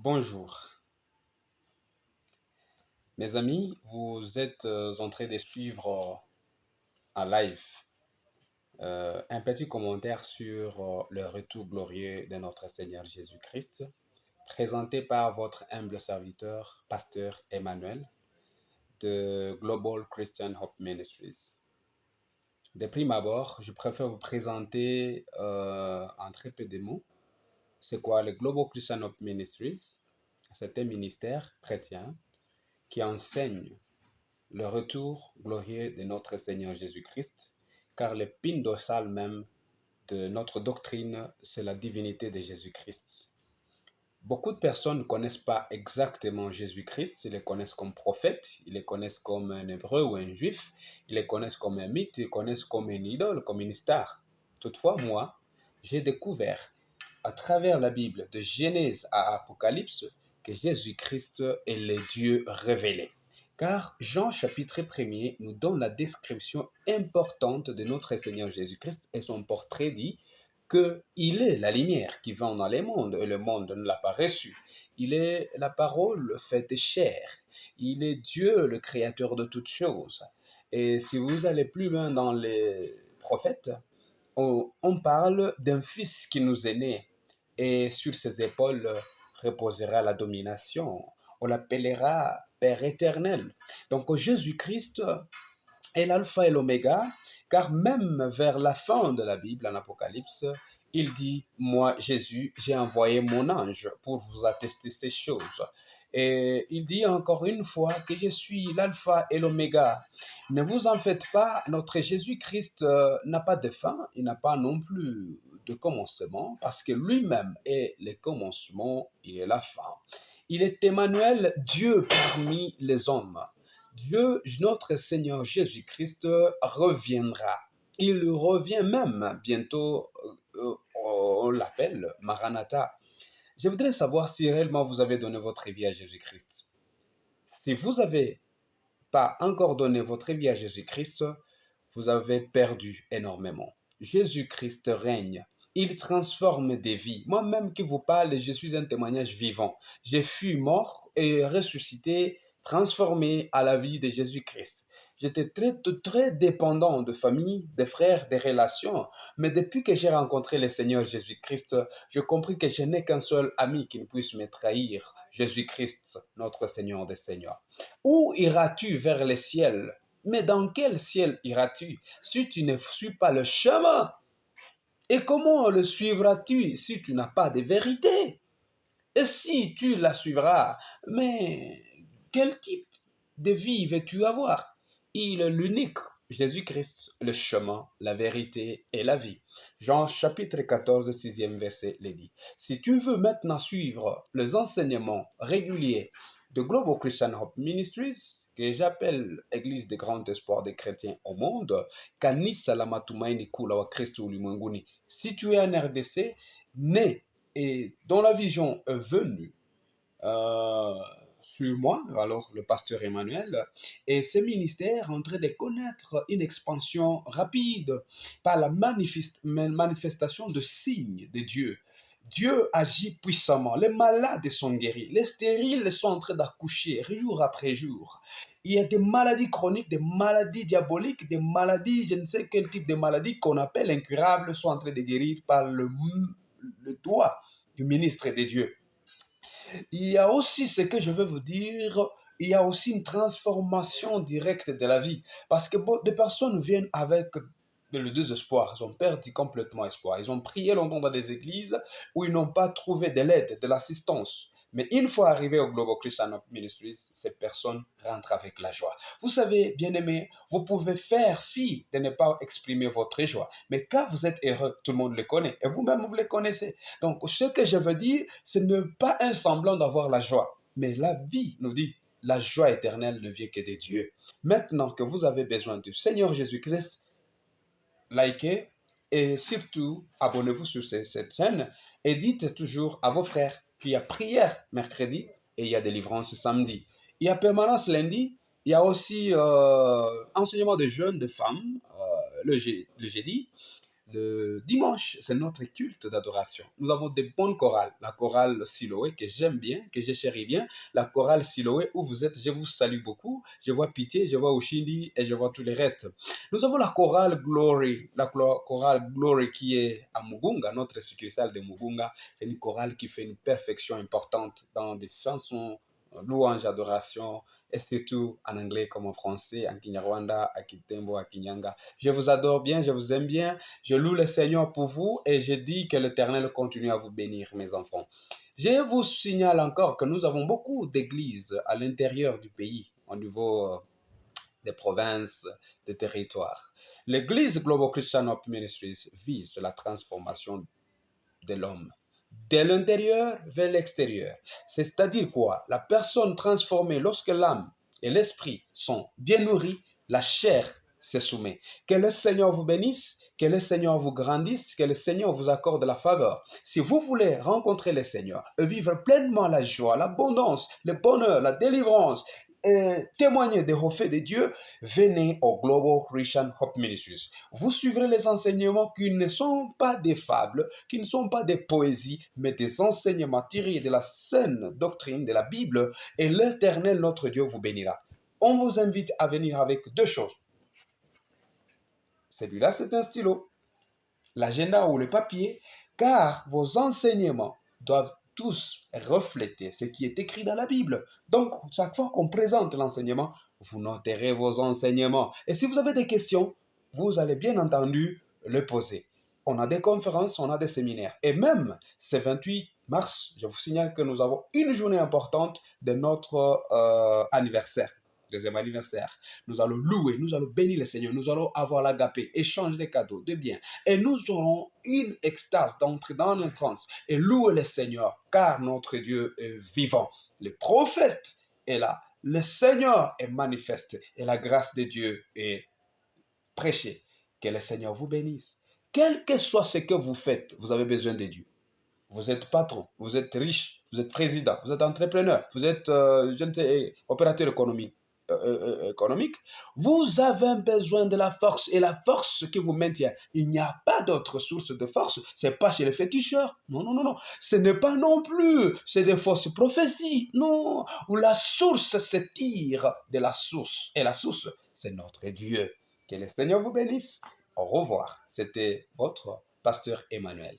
Bonjour, mes amis, vous êtes en train de suivre en live un petit commentaire sur le retour glorieux de notre Seigneur Jésus-Christ, présenté par votre humble serviteur, pasteur Emmanuel de Global Christian Hope Ministries. De prime abord, je préfère vous présenter en très peu de mots c'est quoi le Global Christian Hope Ministries. C'est un ministère chrétien qui enseigne le retour glorieux de notre Seigneur Jésus-Christ, car l'épine dorsale même de notre doctrine, c'est la divinité de Jésus-Christ. Beaucoup de personnes ne connaissent pas exactement Jésus-Christ, ils le connaissent comme prophète, ils le connaissent comme un hébreu ou un juif, ils le connaissent comme un mythe, ils le connaissent comme une idole, comme une star. Toutefois, moi, j'ai découvert à travers la Bible, de Genèse à Apocalypse, que Jésus-Christ est le Dieu révélé. Car Jean chapitre 1er nous donne la description importante de notre Seigneur Jésus-Christ et son portrait dit qu'il est la lumière qui vient dans le monde et le monde ne l'a pas reçu. Il est la parole faite chair. Il est Dieu, le créateur de toutes choses. Et si vous allez plus loin dans les prophètes, on parle d'un fils qui nous est né et sur ses épaules reposera la domination. On l'appellera Père éternel. Donc Jésus-Christ est l'alpha et l'oméga, car même vers la fin de la Bible, en Apocalypse, il dit, moi, Jésus, j'ai envoyé mon ange pour vous attester ces choses. Et il dit encore une fois que je suis l'alpha et l'oméga. Ne vous en faites pas, notre Jésus-Christ n'a pas de fin, il n'a pas non plus de commencement, parce que lui-même est le commencement et la fin. Il est Emmanuel, Dieu parmi les hommes. Dieu, notre Seigneur Jésus-Christ, reviendra. Il revient même bientôt, on l'appelle Maranatha. Je voudrais savoir si réellement vous avez donné votre vie à Jésus-Christ. Si vous n'avez pas encore donné votre vie à Jésus-Christ, vous avez perdu énormément. Jésus-Christ règne. Il transforme des vies. Moi-même qui vous parle, je suis un témoignage vivant. Je fus mort et ressuscité, transformé à la vie de Jésus-Christ. J'étais très dépendant de famille, de frères, des relations. Mais depuis que j'ai rencontré le Seigneur Jésus-Christ, je compris que je n'ai qu'un seul ami qui ne puisse me trahir, Jésus-Christ, notre Seigneur des Seigneurs. Où iras-tu vers le ciel? Mais dans quel ciel iras-tu si tu ne suis pas le chemin? Et comment le suivras-tu si tu n'as pas de vérité? Et si tu la suivras, mais quel type de vie veux-tu avoir? Il est l'unique, Jésus-Christ, le chemin, la vérité et la vie. Jean chapitre 14, 6e verset le dit. Si tu veux maintenant suivre les enseignements réguliers de Global Christian Hope Ministries, que j'appelle Église de grand espoir des chrétiens au monde, Kanisa la matumaini kula wa Kristo ulimwenguni. Si tu es en RDC, né et dont la vision est venue sur moi, alors le pasteur Emmanuel, et ce ministère est en train de connaître une expansion rapide par la manifestation de signes de Dieu. Dieu agit puissamment. Les malades sont guéris. Les stériles sont en train d'accoucher jour après jour. Il y a des maladies chroniques, des maladies diaboliques, des maladies, je ne sais quel type de maladies qu'on appelle incurables, sont en train de guérir par le doigt du ministre de Dieu. Il y a aussi ce que je veux vous dire, il y a aussi une transformation directe de la vie. Parce que des personnes viennent avec le désespoir, ils ont perdu complètement espoir. Ils ont prié longtemps dans des églises où ils n'ont pas trouvé de l'aide, de l'assistance. Mais une fois arrivés au Global Christian Ministries, ces personnes rentrent avec la joie. Vous savez, bien-aimés, vous pouvez faire fi de ne pas exprimer votre joie. Mais quand vous êtes heureux, tout le monde le connaît. Et vous-même, vous le connaissez. Donc, ce que je veux dire, ce n'est pas un semblant d'avoir la joie. Mais la vie nous dit, la joie éternelle ne vient que de Dieu. Maintenant que vous avez besoin du Seigneur Jésus-Christ, likez et surtout abonnez-vous sur cette chaîne et dites toujours à vos frères qu'il y a prière mercredi et il y a délivrance samedi. Il y a permanence lundi, il y a aussi enseignement de jeunes, de femmes le jeudi. le dimanche, c'est notre culte d'adoration. Nous avons des bonnes chorales. La chorale Siloé, que j'aime bien, que je chéris bien. La chorale Siloé, où vous êtes, je vous salue beaucoup. Je vois Pitié, je vois Ushindi et je vois tous les restes. Nous avons la chorale Glory, chorale Glory qui est à Mugunga, notre succursale de Mugunga. C'est une chorale qui fait une perfection importante dans des chansons, louanges, adoration, et surtout en anglais comme en français, en Kinyarwanda, à Kitembo, à Kinyanga. Je vous adore bien, je vous aime bien, je loue le Seigneur pour vous et je dis que l'Éternel continue à vous bénir, mes enfants. Je vous signale encore que nous avons beaucoup d'églises à l'intérieur du pays, au niveau des provinces, des territoires. L'église Global Christian Hope Ministries vise la transformation de l'homme de l'intérieur vers l'extérieur. C'est-à-dire quoi? La personne transformée, lorsque l'âme et l'esprit sont bien nourris, la chair se soumet. Que le Seigneur vous bénisse, que le Seigneur vous grandisse, que le Seigneur vous accorde la faveur. Si vous voulez rencontrer le Seigneur et vivre pleinement la joie, l'abondance, le bonheur, la délivrance, et témoigner des hauts faits de Dieu, venez au Global Christian Hope Ministries. Vous suivrez les enseignements qui ne sont pas des fables, qui ne sont pas des poésies, mais des enseignements tirés de la saine doctrine de la Bible, et l'Éternel, notre Dieu, vous bénira. On vous invite à venir avec deux choses. Celui-là, c'est un stylo, l'agenda ou le papier, car vos enseignements doivent tous refléter ce qui est écrit dans la Bible. Donc, chaque fois qu'on présente l'enseignement, vous noterez vos enseignements. Et si vous avez des questions, vous allez bien entendu le poser. On a des conférences, on a des séminaires. Et même ce 28 mars, je vous signale que nous avons une journée importante de notre anniversaire. Deuxième anniversaire. Nous allons louer, nous allons bénir le Seigneur, nous allons avoir l'agapé, échange de cadeaux, de biens. Et nous aurons une extase d'entrer dans une transe et louer le Seigneur, car notre Dieu est vivant. Le prophète est là, le Seigneur est manifeste et la grâce de Dieu est prêchée. Que le Seigneur vous bénisse. Quel que soit ce que vous faites, vous avez besoin de Dieu. Vous êtes patron, vous êtes riche, vous êtes président, vous êtes entrepreneur, vous êtes je ne sais, opérateur économique. Vous avez besoin de la force et la force qui vous maintient. Il n'y a pas d'autre source de force. Ce n'est pas chez les féticheurs. Non, non, non, non. Ce n'est pas non plus. C'est des fausses prophéties. Non. Où la source se tire de la source. Et la source, c'est notre Dieu. Que le Seigneur vous bénisse. Au revoir. C'était votre pasteur Emmanuel.